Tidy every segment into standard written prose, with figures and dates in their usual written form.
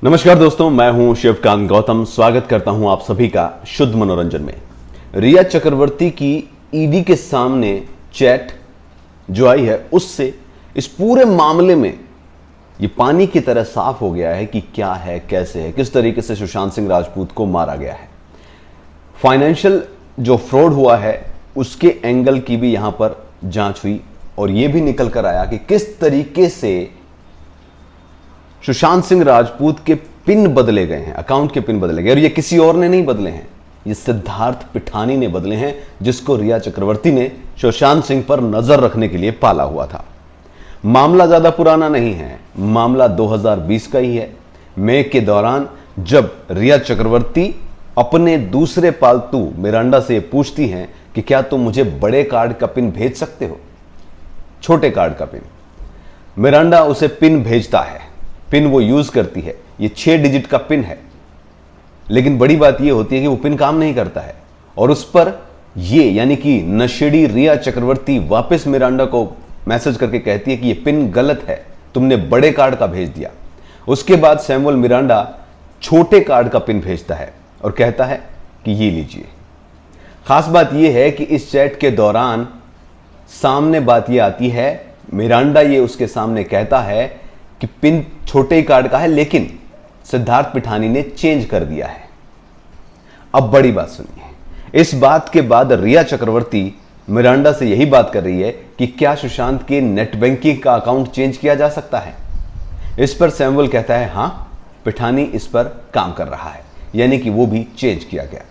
नमस्कार दोस्तों, मैं हूं शिवकांत गौतम। स्वागत करता हूं आप सभी का शुद्ध मनोरंजन में। रिया चक्रवर्ती की ईडी के सामने चैट जो आई है, उससे इस पूरे मामले में ये पानी की तरह साफ हो गया है कि क्या है, कैसे है, किस तरीके से सुशांत सिंह राजपूत को मारा गया है। फाइनेंशियल जो फ्रॉड हुआ है उसके एंगल की भी यहां पर जांच हुई और यह भी निकल कर आया कि किस तरीके से सुशांत सिंह राजपूत के पिन बदले गए हैं, अकाउंट के पिन बदले गए। और ये किसी और ने नहीं बदले हैं, ये सिद्धार्थ पिठानी ने बदले हैं, जिसको रिया चक्रवर्ती ने सुशांत सिंह पर नजर रखने के लिए पाला हुआ था। मामला ज्यादा पुराना नहीं है, मामला 2020 का ही है। मई के दौरान जब रिया चक्रवर्ती अपने दूसरे पालतू मिरांडा से पूछती हैं कि क्या तुम मुझे बड़े कार्ड का पिन भेज सकते हो, छोटे कार्ड का पिन। मिरांडा उसे पिन भेजता है, पिन वो यूज करती है, ये 6 डिजिट का पिन है। लेकिन बड़ी बात ये होती है कि वो पिन काम नहीं करता है और उस पर ये यानी कि नशेड़ी रिया चक्रवर्ती वापस मिरांडा को मैसेज करके कहती है कि ये पिन गलत है, तुमने बड़े कार्ड का भेज दिया। उसके बाद सैमुअल मिरांडा छोटे कार्ड का पिन भेजता है और कहता है कि ये लीजिए। खास बात यह है कि इस चैट के दौरान सामने बात यह आती है, मिरांडा ये उसके सामने कहता है कि पिन छोटे ही कार्ड का है, लेकिन सिद्धार्थ पिठानी ने चेंज कर दिया है। अब बड़ी बात सुनिए, इस बात के बाद रिया चक्रवर्ती मिरांडा से यही बात कर रही है कि क्या सुशांत के नेट बैंकिंग का अकाउंट चेंज किया जा सकता है। इस पर सैमुअल कहता है हां, पिठानी इस पर काम कर रहा है, यानी कि वो भी चेंज किया गया।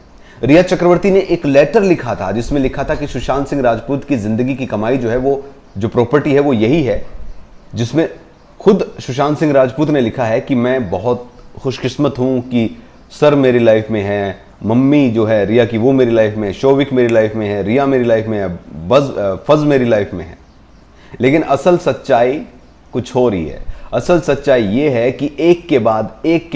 रिया चक्रवर्ती ने एक लेटर लिखा था जिसमें लिखा था कि सुशांत सिंह राजपूत की जिंदगी की कमाई जो है, वो जो प्रॉपर्टी है वो यही है, जिसमें खुद सुशांत सिंह राजपूत ने लिखा है कि मैं बहुत खुशकिस्मत हूं कि सर मेरी लाइफ में है, मम्मी जो है रिया की वो मेरी लाइफ में है, शोविक मेरी लाइफ में है, रिया मेरी लाइफ में है, फज मेरी लाइफ में है। लेकिन असल सच्चाई कुछ हो रही है। असल सच्चाई ये है कि एक के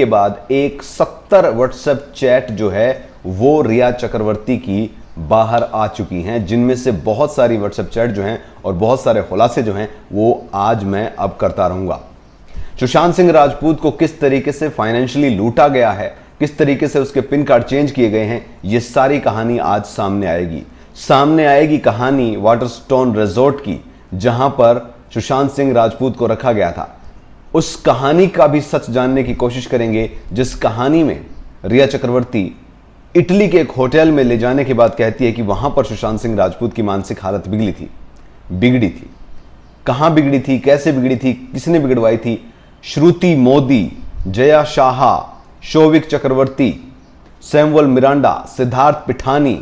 बाद एक 70 व्हाट्सएप चैट जो है वो रिया चक्रवर्ती की बाहर आ चुकी हैं, जिनमें से बहुत सारी व्हाट्सएप चैट जो हैं और बहुत सारे खुलासे जो हैं वो आज मैं अब करता रहूंगा। सुशांत सिंह राजपूत को किस तरीके से फाइनेंशियली लूटा गया है, किस तरीके से उसके पिन कार्ड चेंज किए गए हैं, ये सारी कहानी आज सामने आएगी। सामने आएगी कहानी वाटरस्टोन रिजॉर्ट की, जहां पर सुशांत सिंह राजपूत को रखा गया था। उस कहानी का भी सच जानने की कोशिश करेंगे, जिस कहानी में रिया चक्रवर्ती इटली के एक होटल में ले जाने के बाद कहती है कि वहां पर सुशांत सिंह राजपूत की मानसिक हालत बिगड़ी थी। कहां बिगड़ी थी, कैसे बिगड़ी थी, किसने बिगड़वाई थी? श्रुति मोदी, जया शाह, शोविक चक्रवर्ती, सैमुअल मिरांडा, सिद्धार्थ पिठानी,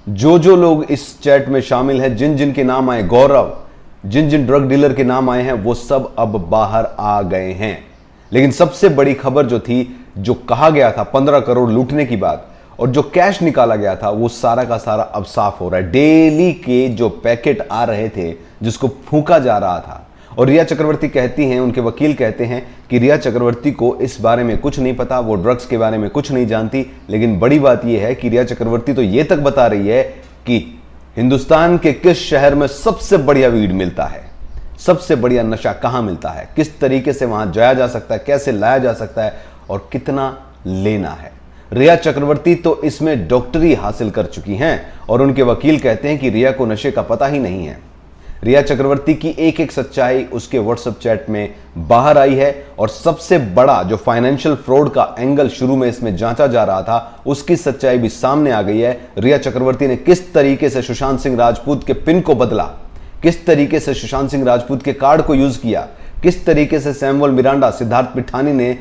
जो लोग इस चैट में शामिल हैं, जिन जिन के नाम आए, गौरव, जिन जिन ड्रग डीलर के नाम आए हैं, वो सब अब बाहर आ गए हैं। लेकिन सबसे बड़ी खबर जो थी, जो कहा गया था 15 करोड़ लूटने की बात, और जो कैश निकाला गया था, वो सारा का सारा अब साफ हो रहा है। डेली के जो पैकेट आ रहे थे, जिसको फूंका जा रहा था, और रिया चक्रवर्ती कहती हैं, उनके वकील कहते हैं कि रिया चक्रवर्ती को इस बारे में कुछ नहीं पता, वो ड्रग्स के बारे में कुछ नहीं जानती। लेकिन बड़ी बात यह है कि रिया चक्रवर्ती तो ये तक बता रही है कि हिंदुस्तान के किस शहर में सबसे बढ़िया वीड मिलता है, सबसे बढ़िया नशा कहां मिलता है, किस तरीके से वहां जाया जा सकता है, कैसे लाया जा सकता है और कितना लेना है। रिया चक्रवर्ती तो इसमें डॉक्टरी हासिल कर चुकी हैं और उनके वकील कहते हैं कि रिया को नशे का पता ही नहीं है। रिया चक्रवर्ती की एक एक सच्चाई उसके व्हाट्सएप चैट में बाहर आई है और सबसे बड़ा जो फाइनेंशियल फ्रॉड का एंगल शुरू में इसमें जांचा जा रहा था, उसकी सच्चाई भी सामने आ गई है। रिया चक्रवर्ती ने किस तरीके से सुशांत सिंह राजपूत के पिन को बदला, किस तरीके से सुशांत सिंह राजपूत के कार्ड को यूज किया, किस तरीके से सैमुअल मिरांडा, सिद्धार्थ पिठानी ने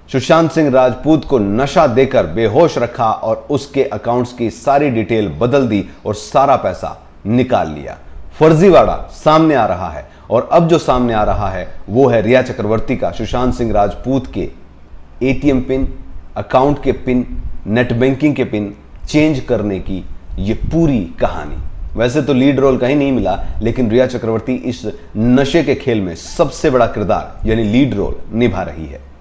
सुशांत सिंह राजपूत को नशा देकर बेहोश रखा और उसके अकाउंट्स की सारी डिटेल बदल दी और सारा पैसा निकाल लिया। फर्जीवाड़ा सामने आ रहा है और अब जो सामने आ रहा है वो है रिया चक्रवर्ती का सुशांत सिंह राजपूत के एटीएम पिन, अकाउंट के पिन, नेट बैंकिंग के पिन चेंज करने की ये पूरी कहानी। वैसे तो लीड रोल कहीं नहीं मिला, लेकिन रिया चक्रवर्ती इस नशे के खेल में सबसे बड़ा किरदार यानी लीड रोल निभा रही है।